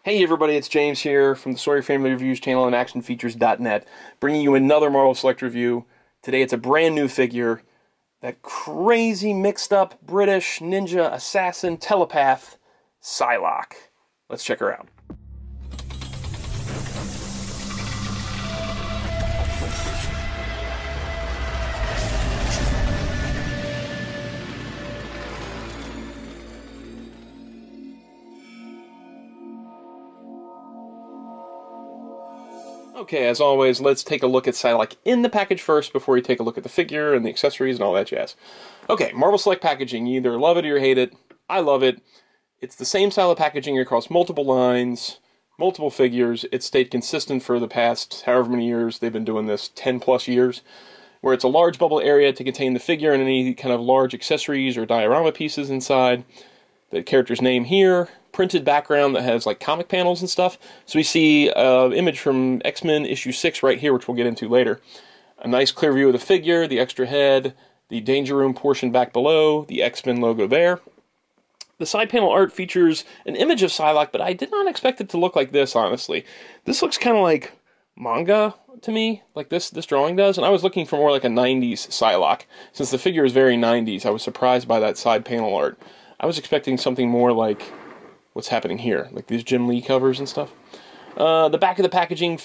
Hey everybody, it's James here from the Sawyer Family Reviews channel and ActionFeatures.net, bringing you another Marvel Select review. Today it's a brand new figure, that crazy mixed up British ninja assassin telepath, Psylocke. Let's check her out. Okay, as always, let's take a look at Psylocke in the package first before we take a look at the figure and the accessories and all that jazz. Okay, Marvel Select packaging. You either love it or you hate it. I love it. It's the same style of packaging across multiple lines, multiple figures. It's stayed consistent for the past however many years. They've been doing this, 10 plus years, where it's a large bubble area to contain the figure and any kind of large accessories or diorama pieces inside. The character's name here, printed background that has like comic panels and stuff. So we see an image from X-Men issue 6 right here, which we'll get into later. A nice clear view of the figure, the extra head, the Danger Room portion back below, the X-Men logo there. The side panel art features an image of Psylocke, but I did not expect it to look like this, honestly. This looks kind of like manga to me, like this drawing does, and I was looking for more like a 90s Psylocke. Since the figure is very 90s, I was surprised by that side panel art. I was expecting something more like what's happening here, like these Jim Lee covers and stuff. The back of the packaging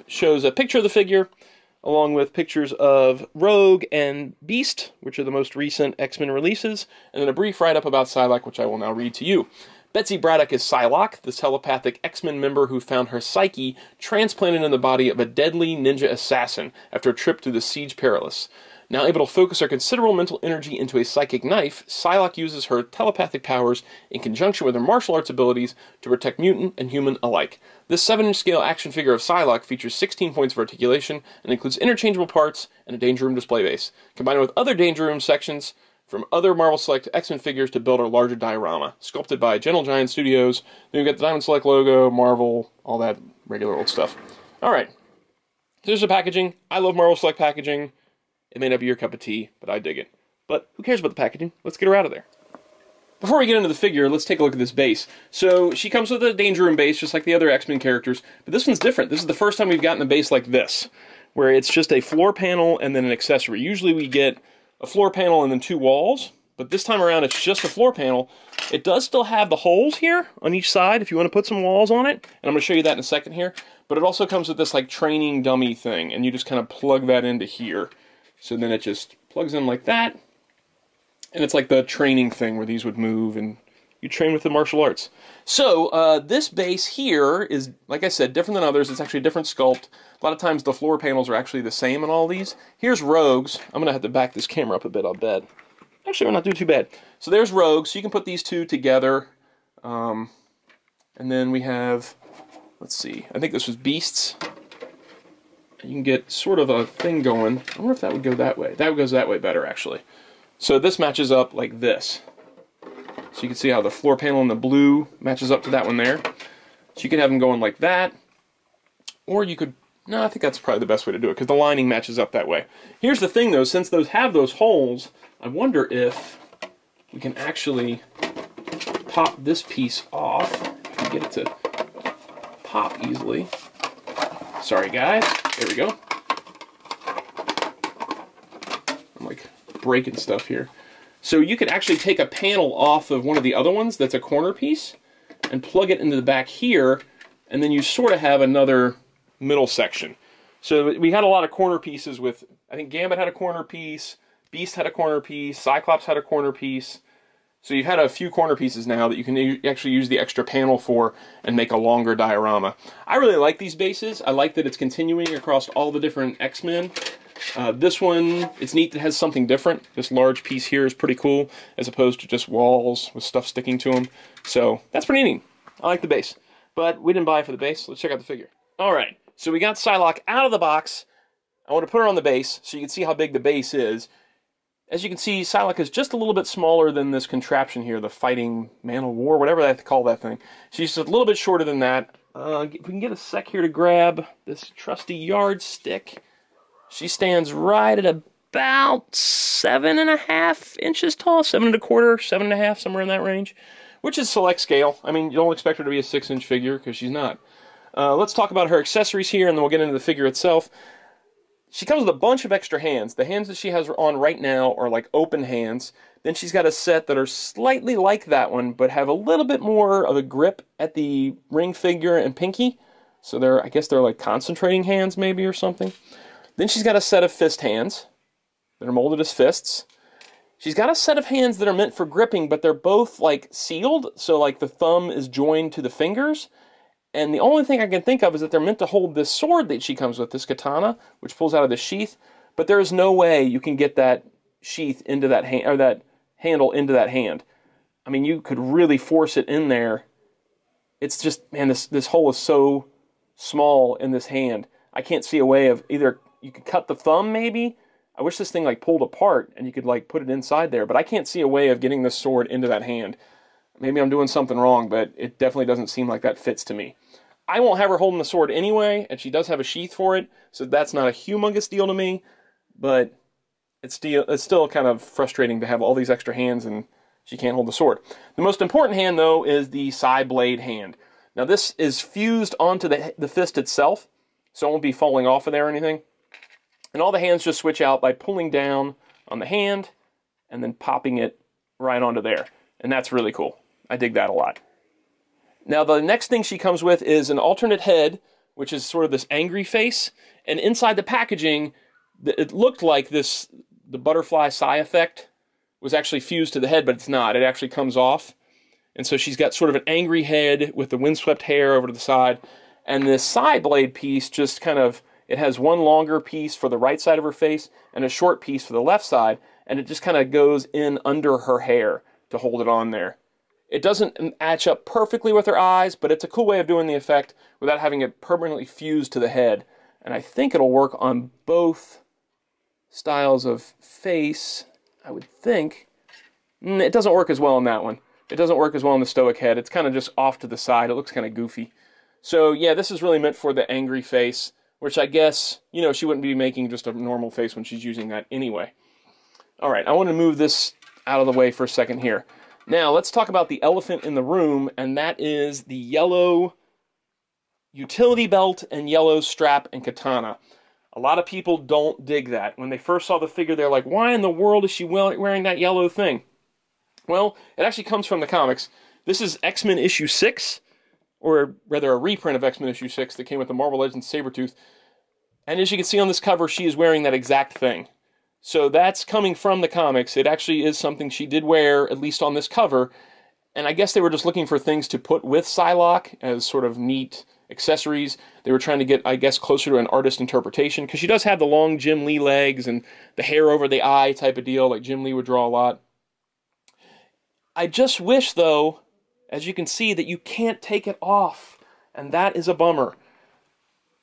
shows a picture of the figure, along with pictures of Rogue and Beast, which are the most recent X-Men releases, and then a brief write-up about Psylocke, which I will now read to you. Betsy Braddock is Psylocke, the telepathic X-Men member who found her psyche transplanted in the body of a deadly ninja assassin after a trip through the Siege Perilous. Now able to focus her considerable mental energy into a psychic knife, Psylocke uses her telepathic powers in conjunction with her martial arts abilities to protect mutant and human alike. This 7-inch scale action figure of Psylocke features 16 points of articulation and includes interchangeable parts and a Danger Room display base, combined with other Danger Room sections from other Marvel Select X-Men figures to build a larger diorama, sculpted by Gentle Giant Studios. Then we've got the Diamond Select logo, Marvel, all that regular old stuff. Alright, here's the packaging. I love Marvel Select packaging. It may not be your cup of tea, but I dig it. But who cares about the packaging? Let's get her out of there. Before we get into the figure, let's take a look at this base. So she comes with a Danger Room base, just like the other X-Men characters, but this one's different. This is the first time we've gotten a base like this, where it's just a floor panel and then an accessory. Usually we get a floor panel and then 2 walls, but this time around it's just a floor panel. It does still have the holes here on each side if you want to put some walls on it, and I'm going to show you that in a second here, but it also comes with this like training dummy thing, and you just kind of plug that into here. So then it just plugs in like that, and it's like the training thing where these would move and you train with the martial arts. So this base here is, like I said, different than others. It's actually a different sculpt. A lot of times the floor panels are actually the same in all these. Here's Rogue's. I'm going to have to back this camera up a bit, I'll bet. Actually, we're not doing too bad. So there's Rogue, so you can put these two together. And then we have, let's see, I think this was Beast's. You can get sort of a thing going. I wonder if that would go that way. That goes that way better, actually. So this matches up like this. So you can see how the floor panel in the blue matches up to that one there. So you could have them going like that. Or you could... No, I think that's probably the best way to do it, because the lining matches up that way. Here's the thing, though. Since those have those holes, I wonder if we can actually pop this piece off. If we get it to pop easily. Sorry, guys. There we go. I'm like breaking stuff here. So you could actually take a panel off of one of the other ones that's a corner piece and plug it into the back here, and then you sort of have another middle section. So we had a lot of corner pieces with, I think Gambit had a corner piece, Beast had a corner piece, Cyclops had a corner piece. So you've had a few corner pieces now that you can actually use the extra panel for and make a longer diorama. I really like these bases. I like that it's continuing across all the different X-Men. This one, it's neat that it has something different. This large piece here is pretty cool, as opposed to just walls with stuff sticking to them. So that's pretty neat. I like the base. But we didn't buy it for the base. Let's check out the figure. Alright, so we got Psylocke out of the box. I want to put her on the base so you can see how big the base is. As you can see, Psylocke is just a little bit smaller than this contraption here, the Fighting Man of War, whatever they have to call that thing. She's a little bit shorter than that. If we can get a sec here to grab this trusty yardstick. She stands right at about 7.5 inches tall, 7 1/4, 7.5, somewhere in that range. which is select scale. I mean, you don't expect her to be a 6-inch figure, because she's not. Let's talk about her accessories here, and then we'll get into the figure itself. She comes with a bunch of extra hands. The hands that she has on right now are like open hands. Then she's got a set that are slightly like that one, but have a little bit more of a grip at the ring figure and pinky. So I guess they're like concentrating hands maybe or something. Then she's got a set of fist hands that are molded as fists. She's got a set of hands that are meant for gripping, but they're both like sealed. So like the thumb is joined to the fingers. And the only thing I can think of is that they're meant to hold this sword that she comes with, this katana, which pulls out of the sheath. But there is no way you can get that sheath into that hand, or that handle into that hand. I mean, you could really force it in there. It's just, man, this hole is so small in this hand. I can't see a way of either, you could cut the thumb maybe. I wish this thing like pulled apart and you could like put it inside there, but I can't see a way of getting this sword into that hand. Maybe I'm doing something wrong, but it definitely doesn't seem like that fits to me. I won't have her holding the sword anyway, and she does have a sheath for it, so that's not a humongous deal to me, but it's still kind of frustrating to have all these extra hands and she can't hold the sword. The most important hand, though, is the side blade hand. Now, this is fused onto the fist itself, so it won't be falling off of there or anything. And all the hands just switch out by pulling down on the hand and then popping it right onto there. And that's really cool. I dig that a lot. Now, the next thing she comes with is an alternate head, which is sort of this angry face. And inside the packaging, it looked like the butterfly sigh effect was actually fused to the head, but it's not. It actually comes off. And so she's got sort of an angry head with the windswept hair over to the side. And this side blade piece just kind of, it has one longer piece for the right side of her face and a short piece for the left side. And it just kind of goes in under her hair to hold it on there. It doesn't match up perfectly with her eyes, but it's a cool way of doing the effect without having it permanently fused to the head. And I think it'll work on both styles of face, I would think. It doesn't work as well on that one. It doesn't work as well on the stoic head. It's kind of just off to the side. It looks kind of goofy. So yeah, this is really meant for the angry face, which I guess, you know, she wouldn't be making just a normal face when she's using that anyway. All right, I want to move this out of the way for a second here. Now, let's talk about the elephant in the room, and that is the yellow utility belt and yellow strap and katana. A lot of people don't dig that. When they first saw the figure, they're like, why in the world is she wearing that yellow thing? Well, it actually comes from the comics. This is X-Men issue 6, or rather a reprint of X-Men issue 6 that came with the Marvel Legends Sabretooth. And as you can see on this cover, she is wearing that exact thing. So that's coming from the comics. It actually is something she did wear, at least on this cover. And I guess they were just looking for things to put with Psylocke as sort of neat accessories. They were trying to get, I guess, closer to an artist interpretation, because she does have the long Jim Lee legs and the hair over the eye type of deal, like Jim Lee would draw a lot. I just wish, though, as you can see, that you can't take it off. And that is a bummer.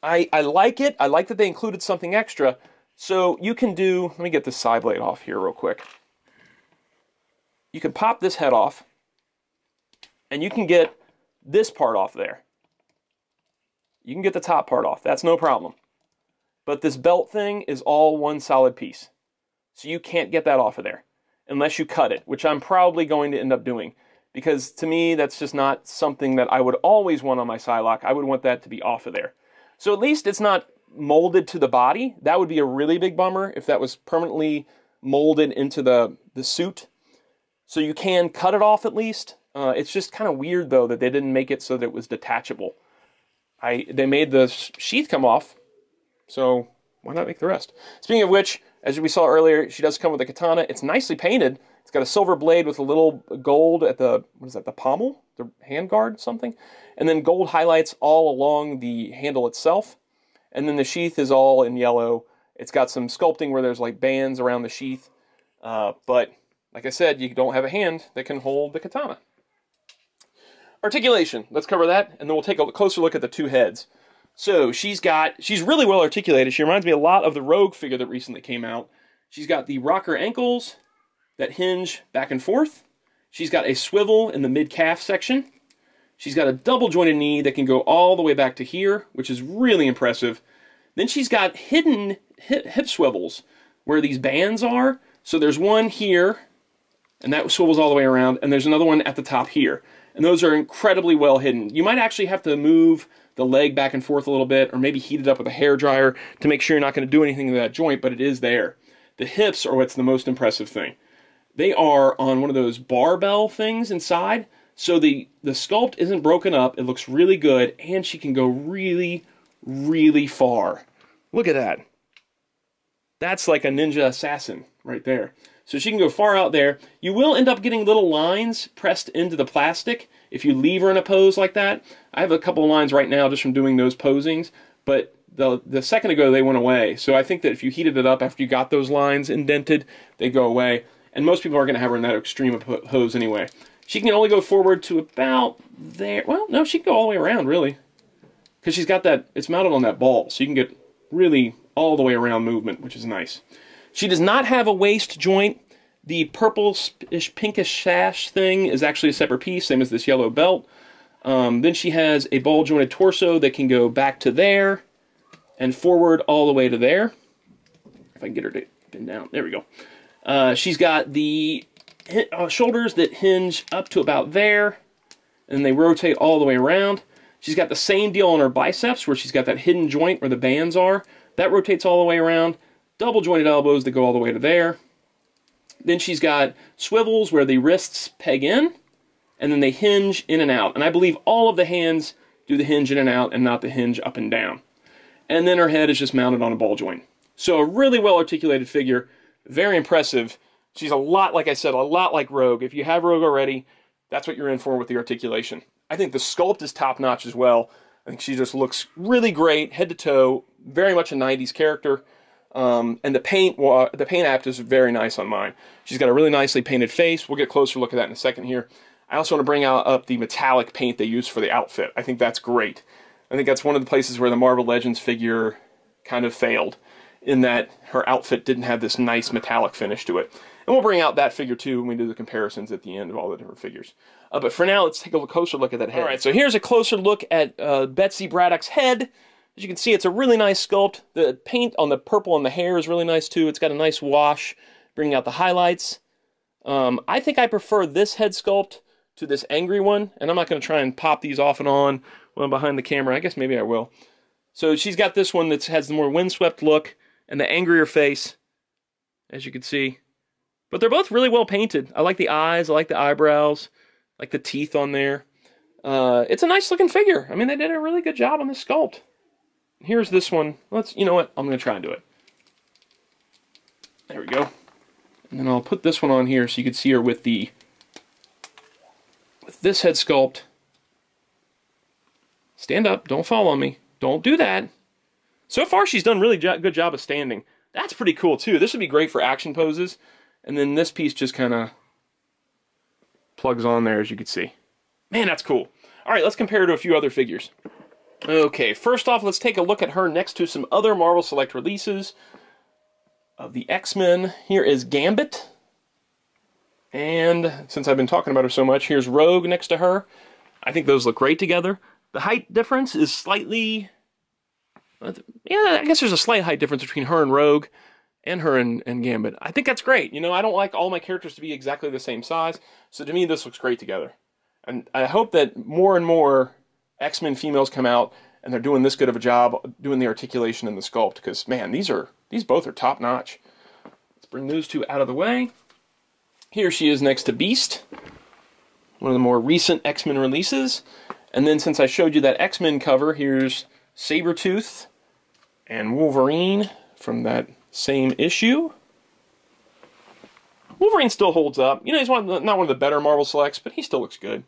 I like it. I like that they included something extra. So you can do, let me get this side blade off here real quick. You can pop this head off, and you can get this part off there. You can get the top part off. That's no problem. But this belt thing is all one solid piece. So you can't get that off of there unless you cut it, which I'm probably going to end up doing. Because to me, that's just not something that I would always want on my Psylocke. I would want that to be off of there. So at least it's not molded to the body. That would be a really big bummer if that was permanently molded into the suit. So you can cut it off at least. It's just kind of weird, though, that they didn't make it so that it was detachable. They made the sheath come off, so why not make the rest? Speaking of which, as we saw earlier, she does come with a katana. It's nicely painted. It's got a silver blade with a little gold at the, what is that, the pommel? The handguard, something? And then gold highlights all along the handle itself. And then the sheath is all in yellow. It's got some sculpting where there's like bands around the sheath. But, like I said, you don't have a hand that can hold the katana. Articulation. Let's cover that, and then we'll take a closer look at the two heads. So she's really well articulated. She reminds me a lot of the Rogue figure that recently came out. She's got the rocker ankles that hinge back and forth. She's got a swivel in the mid-calf section. She's got a double jointed knee that can go all the way back to here, which is really impressive. Then she's got hidden hip swivels where these bands are. So there's one here, and that swivels all the way around, and there's another one at the top here. And those are incredibly well hidden. You might actually have to move the leg back and forth a little bit, or maybe heat it up with a hairdryer to make sure you're not going to do anything to that joint, but it is there. The hips are what's the most impressive thing. They are on one of those barbell things inside, so the sculpt isn't broken up. It looks really good, and she can go really, really far. Look at that. That's like a ninja assassin right there. So she can go far out there. You will end up getting little lines pressed into the plastic if you leave her in a pose like that. I have a couple of lines right now just from doing those posings, but the second ago they went away. So I think that if you heated it up after you got those lines indented, they go away. And most people are going to have her in that extreme of pose anyway. She can only go forward to about there. Well, no, she can go all the way around, really. Because she's got that, it's mounted on that ball, so you can get really all the way around movement, which is nice. She does not have a waist joint. The purplish, pinkish sash thing is actually a separate piece, same as this yellow belt. Then she has a ball jointed torso that can go back to there and forward all the way to there. If I can get her to pin down. There we go. She's got the shoulders that hinge up to about there, and they rotate all the way around. She's got the same deal on her biceps, where she's got that hidden joint where the bands are. That rotates all the way around. Double jointed elbows that go all the way to there. Then she's got swivels where the wrists peg in, and then they hinge in and out. And I believe all of the hands do the hinge in and out and not the hinge up and down. And then her head is just mounted on a ball joint. So a really well articulated figure, very impressive. She's a lot, like I said, a lot like Rogue. If you have Rogue already, that's what you're in for with the articulation. I think the sculpt is top notch as well. I think she just looks really great, head to toe, very much a 90s character. And the paint app is very nice on mine. She's got a really nicely painted face. We'll get a closer look at that in a second here. I also want to bring up the metallic paint they use for the outfit. I think that's great. I think that's one of the places where the Marvel Legends figure kind of failed, in that her outfit didn't have this nice metallic finish to it. And we'll bring out that figure too when we do the comparisons at the end of all the different figures. But for now, let's take a closer look at that head. All right, so here's a closer look at Betsy Braddock's head. As you can see, it's a really nice sculpt. The paint on the purple on the hair is really nice too. It's got a nice wash, bringing out the highlights. I think I prefer this head sculpt to this angry one, and I'm not going to try and pop these off and on when I'm behind the camera. I guess maybe I will. So she's got this one that has the more windswept look and the angrier face, as you can see. But they're both really well painted. I like the eyes, I like the eyebrows, I like the teeth on there. It's a nice looking figure. I mean, they did a really good job on this sculpt. Here's this one. You know what? I'm going to try and do it. There we go. And then I'll put this one on here so you can see her with this head sculpt. Stand up. Don't fall on me. Don't do that. So far, she's done a really good job of standing. That's pretty cool, too. This would be great for action poses. And then this piece just kind of plugs on there, as you can see. Man, that's cool. All right, let's compare her to a few other figures. Okay, first off, let's take a look at her next to some other Marvel Select releases of the X-Men. Here is Gambit. And since I've been talking about her so much, here's Rogue next to her. I think those look great together. The height difference is slightly... yeah, I guess there's a slight height difference between her and Rogue and her and Gambit. I think that's great. You know, I don't like all my characters to be exactly the same size, so to me this looks great together. And I hope that more and more X-Men females come out and they're doing this good of a job doing the articulation and the sculpt, because man, these both are top notch. Let's bring those two out of the way. Here she is next to Beast, one of the more recent X-Men releases. And then since I showed you that X-Men cover, here's Sabretooth and Wolverine from that same issue. Wolverine still holds up. You know, he's not one of the better Marvel Selects, but he still looks good.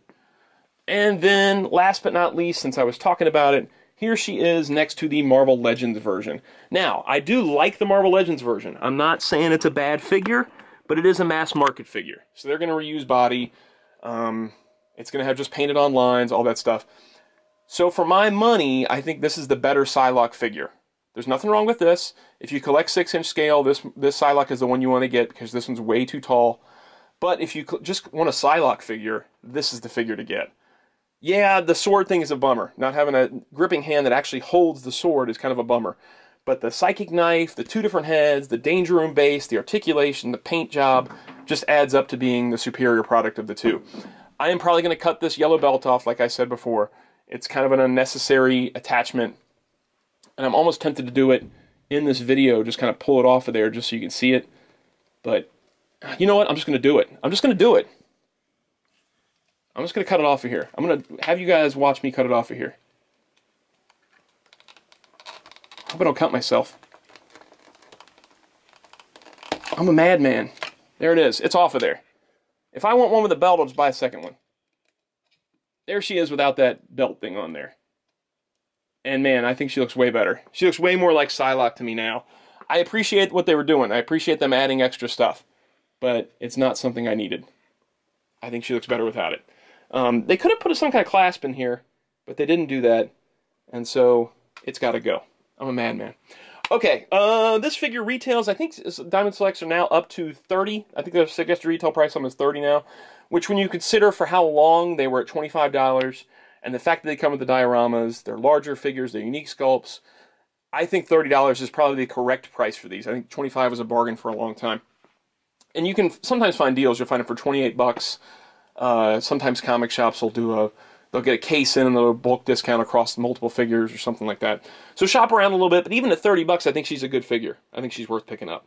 And then, last but not least, since I was talking about it, here she is next to the Marvel Legends version. Now, I do like the Marvel Legends version. I'm not saying it's a bad figure, but it is a mass market figure. So they're going to reuse body. It's going to have just painted on lines, all that stuff. So for my money, I think this is the better Psylocke figure. There's nothing wrong with this. If you collect 6-inch scale, this Psylocke is the one you want to get because this one's way too tall. But if you just want a Psylocke figure, this is the figure to get. Yeah, the sword thing is a bummer. Not having a gripping hand that actually holds the sword is kind of a bummer. But the psychic knife, the two different heads, the danger room base, the articulation, the paint job, just adds up to being the superior product of the two. I am probably going to cut this yellow belt off, like I said before. It's kind of an unnecessary attachment, and I'm almost tempted to do it in this video, just kind of pull it off of there just so you can see it. But you know what? I'm just going to do it. I'm just going to do it. I'm just going to cut it off of here. I'm going to have you guys watch me cut it off of here. I hope I don't cut myself. I'm a madman. There it is. It's off of there. If I want one with a belt, I'll just buy a second one. There she is without that belt thing on there. And man, I think she looks way better. She looks way more like Psylocke to me now. I appreciate what they were doing. I appreciate them adding extra stuff. But it's not something I needed. I think she looks better without it. They could have put some kind of clasp in here, but they didn't do that. And so, it's got to go. I'm a madman. Okay, this figure retails, I think Diamond Selects are now up to 30. I think the suggested retail price on them is 30 now. Which when you consider for how long they were at $25, and the fact that they come with the dioramas, they're larger figures, they're unique sculpts, I think $30 is probably the correct price for these. I think 25 was a bargain for a long time. And you can sometimes find deals. You'll find them for 28 bucks. Sometimes comic shops will do they'll get a case in and they'll bulk discount across multiple figures or something like that. So shop around a little bit, but even at 30 bucks, I think she's a good figure. I think she's worth picking up.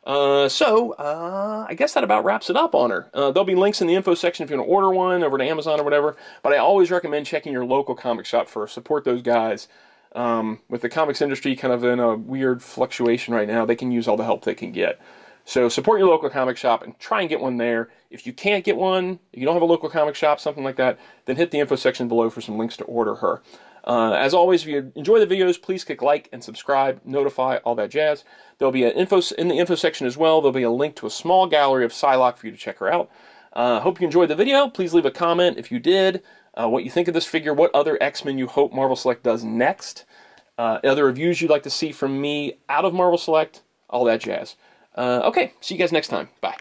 I guess that about wraps it up on her. There'll be links in the info section if you want to order one over to Amazon or whatever, but I always recommend checking your local comic shop first. Support those guys. With the comics industry kind of in a weird fluctuation right now, they can use all the help they can get. So support your local comic shop and try and get one there. If you can't get one, if you don't have a local comic shop, something like that, then hit the info section below for some links to order her. As always, if you enjoy the videos, please click like and subscribe, notify, all that jazz. There'll be in the info section as well. There'll be a link to a small gallery of Psylocke for you to check her out. Hope you enjoyed the video. Please leave a comment if you did, what you think of this figure, what other X-Men you hope Marvel Select does next, other reviews you'd like to see from me out of Marvel Select, all that jazz. Okay, see you guys next time. Bye.